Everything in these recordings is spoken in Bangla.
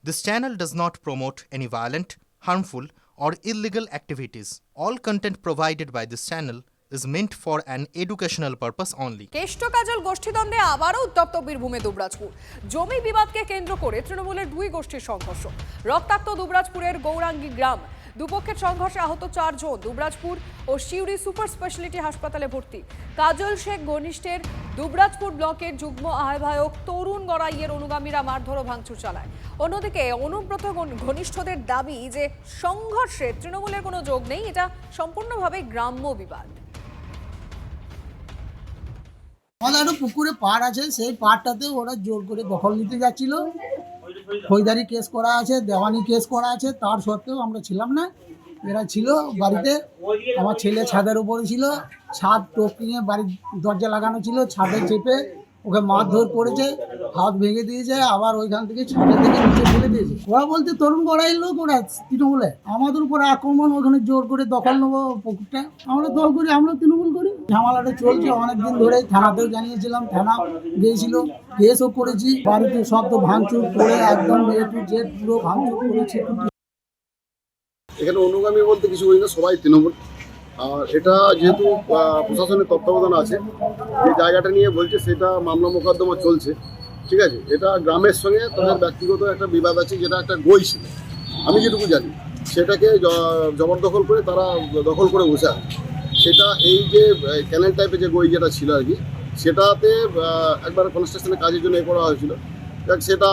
This channel does not promote any violent, harmful, or illegal activities. All content provided by this channel is meant for an educational purpose only. Keshto কাজল গোষ্ঠীদ্বন্দ্বে আবারও উত্তপ্ত বীরভূমে দুবরাজপুর। জমি বিবাদকে কেন্দ্র করে তৃণমূলের দুই গোষ্ঠীর সংঘর্ষ। রক্তাক্ত দুবরাজপুরের গৌরাঙ্গী গ্রাম। দুপক্ষের সংঘর্ষে আহত 4 জন। দুবরাজপুর ও সিউড়ি সুপার স্পেশালিটি হাসপাতালে ভর্তি। কাজল শেখ ঘনিষ্ঠের দুবরাজপুর ব্লকের যুগ্ম আহ্বায়ক তরুণ গড়াইয়ের অনুগামীরা মারধর ও ভাঙচুর চালায়। অন্যদিকে অনুব্রত ঘনিষ্ঠদের দাবি যে সংঘর্ষে তৃণমূলের কোনো যোগ নেই, এটা সম্পূর্ণভাবে গ্রাম্য বিবাদ। আমাদের একটা পুকুরে পাড় আছে, সেই পাড়টাতে ওরা জোর করে দখল নিতে যাচ্ছিল। ফৌজদারি কেস করা আছে, দেওয়ানি কেস করা আছে, তার সত্ত্বেও আমরা ছিলাম না। এরা ছিল বাড়িতে, আমার ছেলে ছাদের উপরে ছিল, ছাদ টপকিয়ে বাড়ির দরজা লাগানো ছিল, ছাদে চেপে ওকে মারধর করেছে, হাত ভেঙে দিয়েছে, আবার ওইখান থেকে ছাদের থেকে নিচে ফেলে দিয়েছে। ওরা বলতে তরুণ গড়াই লোক, ওরা তৃণমূলে আমাদের উপরে আক্রমণ, ওখানে জোর করে দখল নেবো পুকুরটা। আমরা দল করি, আমরা তৃণমূল করি। ঝামেলাটা চলছে অনেকদিন ধরে, থানাতেও জানিয়েছিলাম, থানা গিয়েছিল, কেসও করেছি। বাড়িতে সব তো ভাঙচুর করে একদম A to Z পুরো ভাঙচুর করেছি। এখানে অনুগামী বলতে কিছু করি না, সবাই তৃণমূল। আর এটা যেহেতু প্রশাসনের তত্ত্বাবধান আছে, যে জায়গাটা নিয়ে বলছে সেটা মামলা মোকদ্দমা চলছে, ঠিক আছে। এটা গ্রামের সঙ্গে তাদের ব্যক্তিগত একটা বিবাদ আছে, যেটা একটা গই ছিল, আমি যেটুকু জানি, সেটাকে জবরদখল করে তারা দখল করে বসে আছে। সেটা এই যে ক্যানেল টাইপের যে গই যেটা ছিল আর কি, সেটাতে একবার কনস্ট্রাকশনের কাজের জন্য করা হয়েছিল, সেটা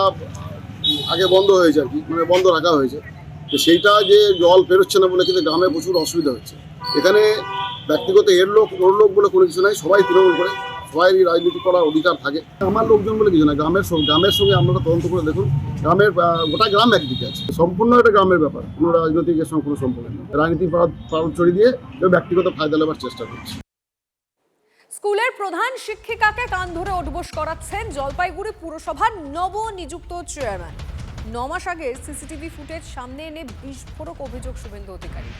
আগে বন্ধ হয়েছে আর কি, মানে বন্ধ রাখা হয়েছে। তো সেইটা যে জল পেরোচ্ছে না বলে কিন্তু গ্রামে প্রচুর অসুবিধা হচ্ছে। এখানে ব্যক্তিগত এর লোক ওর লোক বলে কোনো কিছু নাই, সবাই তৃণমূল করে, সবাই রাজনীতি করার অধিকার থাকে। আমার লোকজন বলে কিছু না, গ্রামের সঙ্গে আপনারা তদন্ত করে দেখুন। গ্রামের গোটা গ্রাম একদিকে আছে, সম্পূর্ণ একটা গ্রামের ব্যাপার, কোনো রাজনৈতিকের সঙ্গে কোনো সম্পর্ক নেই। রাজনীতি চড়ি দিয়ে কেউ ব্যক্তিগত ফায়দা নেবার চেষ্টা করছে। স্কুলের প্রধান শিক্ষিকাকে কান ধরে উঠবোস করাচ্ছেন জলপাইগুড়ি পুরসভার নবনিযুক্ত চেয়ারম্যান। 9 মাস আগে সিসিটিভি ফুটেজ সামনে এনে বিস্ফোরক অভিযোগ শুভেন্দু অধিকারী।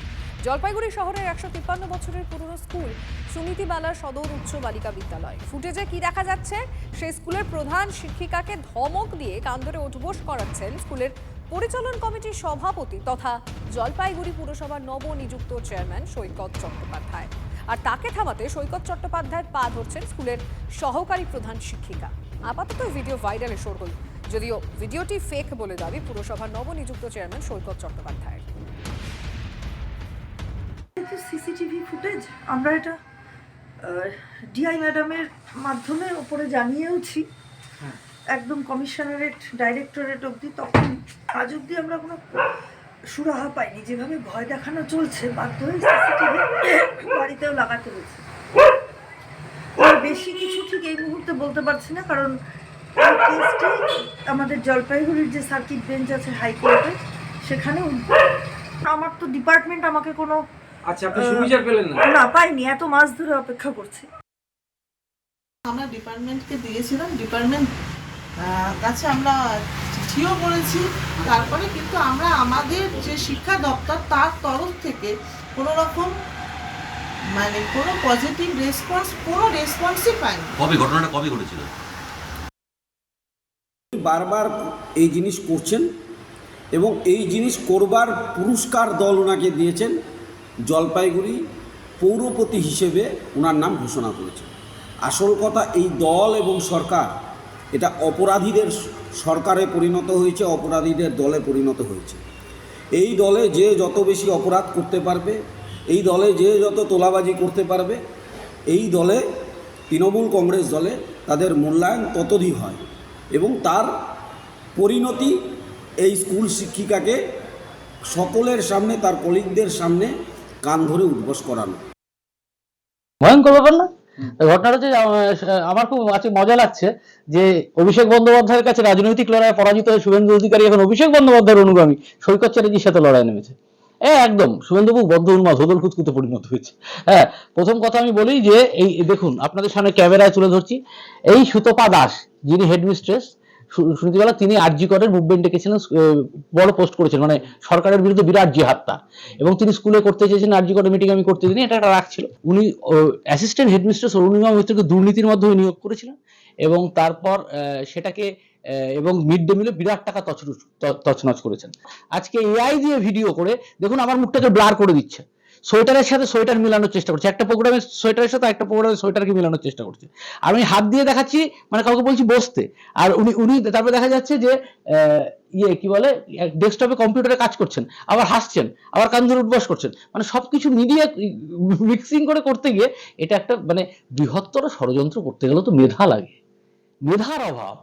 জলপাইগুড়ি শহরের 153 বছরের পুরনো স্কুল সুনীতিবালা সদর উচ্চ বালিকা বিদ্যালয়। ফুটেজে কি দেখা যাচ্ছে? সেই স্কুলের প্রধান শিক্ষিকাকে ধমক দিয়ে কান ধরে উঠবোস করাচ্ছেন স্কুলের পরিচালন কমিটির সভাপতি তথা জলপাইগুড়ি পুরসভার নবনিযুক্ত চেয়ারম্যান সৈকত চট্টোপাধ্যায়। আর তাকে থামাতে সৈকত চট্টোপাধ্যায়ের পা ধরছেন স্কুলের সহকারী প্রধান শিক্ষিকা। আপাতত ভিডিও ভাইরালে শোরগোল, যদিও ভিডিওটি ফেক বলে দাবি পুরসভার নবনিযুক্ত চেয়ারম্যান সৈকত চট্টোপাধ্যায়। সিসিটিভি ফুটেজ আমরা এটা ডিআই ম্যাডামের মাধ্যমে ওপরে জানিয়েওছি, একদম কমিশনারেট ডাইরেক্টরেট অবধি। তখন আজ অবধি আমরা কোনো সুরাহা পাইনি। যেভাবে ভয় দেখানো চলছে, বাধ্য হয়ে সিসিটিভি বাড়িতেও লাগাতে হয়েছে। বেশি কিছু ঠিক এই মুহূর্তে বলতে পারছি না, কারণ এই কেসটি আমাদের জলপাইগুড়ির যে সার্কিট বেঞ্চ আছে হাইকোর্টে, সেখানে আমার তো ডিপার্টমেন্ট আমাকে কোনো না পাইনি, এত মাস ধরে অপেক্ষা করছি। আমরা ডিপার্টমেন্টকে দিয়েছিলাম, ডিপার্টমেন্ট কাছে আমরা চিঠিও করেছি। তারপরে কিন্তু আমরা আমাদের যে শিক্ষা দপ্তর তার তরফ থেকে কোনো রকম মানে কোনো পজিটিভ রেসপন্স, কোনো রেসপন্সই পাইনি। ঘটনাটা কবে ঘটেছিল? বারবার এই জিনিস করছেন এবং এই জিনিস করবার পুরস্কার দল ওনাকে দিয়েছেন। জলপাইগুড়ি পৌরপতি হিসেবে ওনার নাম ঘোষণা করেছে। আসল কথা, এই দল এবং সরকার এটা অপরাধীদের সরকারে পরিণত হয়েছে, অপরাধীদের দলে পরিণত হয়েছে। এই দলে যে যত বেশি অপরাধ করতে পারবে, এই দলে যে যত তোলাবাজি করতে পারবে, এই দলে তৃণমূল কংগ্রেস দলে তাদের মূল্যায়ন ততোধিক হয় এবং তার পরিণতি এই স্কুল শিক্ষিকাকে সকলের সামনে, তার কলিগদের সামনে কান ধরে উঠবোস করানো। ভয়ঙ্কর ব্যাপার না? ঘটনাটা হচ্ছে, আমার খুব মজা লাগছে যে অভিষেক বন্দ্যোপাধ্যায়ের কাছে রাজনৈতিক লড়াইয়ে পরাজিত হয়ে শুভেন্দু অধিকারী এখন অভিষেক বন্দ্যোপাধ্যায়ের অনুগামী সৈকত চ্যাটার্জির সাথে লড়াই নেমেছে। একদম শুভেন্দুবাবু বদ্ধ উন্মাদ, হোদল খুঁতকুতে পরিণত হয়েছে। হ্যাঁ, প্রথম কথা আমি বলি যে এই দেখুন, আপনাদের সামনে ক্যামেরায় তুলে ধরছি, এই সুতপা দাস যিনি হেডমিস্ট্রেস সুনীতিবালা, তিনি আরজি করের মুভমেন্ট ডেকেছিলেন, বড় পোস্ট করেছেন, মানে সরকারের বিরুদ্ধে বিরাট জিহাদটা, এবং তিনি স্কুলে করতে চেয়েছেন, আরজি করের মিটিং আমি করতে দিইনি, এটা একটা রাগ ছিল। উনি অ্যাসিস্ট্যান্ট হেডমিস্ট্রেস অরুণিমা মৈত্রকে দুর্নীতির মাধ্যমে নিয়োগ করেছিলেন এবং তারপর সেটাকে এবং মিড ডে মিলে বিরাট টাকা তছনছ করেছেন। আজকে এআই দিয়ে ভিডিও করে দেখুন আমার মুখটাকে ব্লার করে দিচ্ছে, সোয়েটারের সাথে সোয়েটার মিলানোর চেষ্টা করছে, একটা প্রোগ্রামে সোয়েটারের সাথে একটা প্রোগ্রামে সোয়েটারকে মিলানোর চেষ্টা করছে। আমি হাত দিয়ে দেখাচ্ছি, মানে কাউকে বলছি বসতে, আর উনি তারপরে দেখা যাচ্ছে যে কি বলে ডেস্কটপে কম্পিউটারে কাজ করছেন, আবার হাসছেন, আবার কান ধরে উঠবস করছেন, মানে সবকিছু মিডিয়া মিক্সিং করে করতে গিয়ে এটা একটা মানে বৃহত্তর ষড়যন্ত্র করতে গেলে তো মেধা লাগে, মেধার অভাব।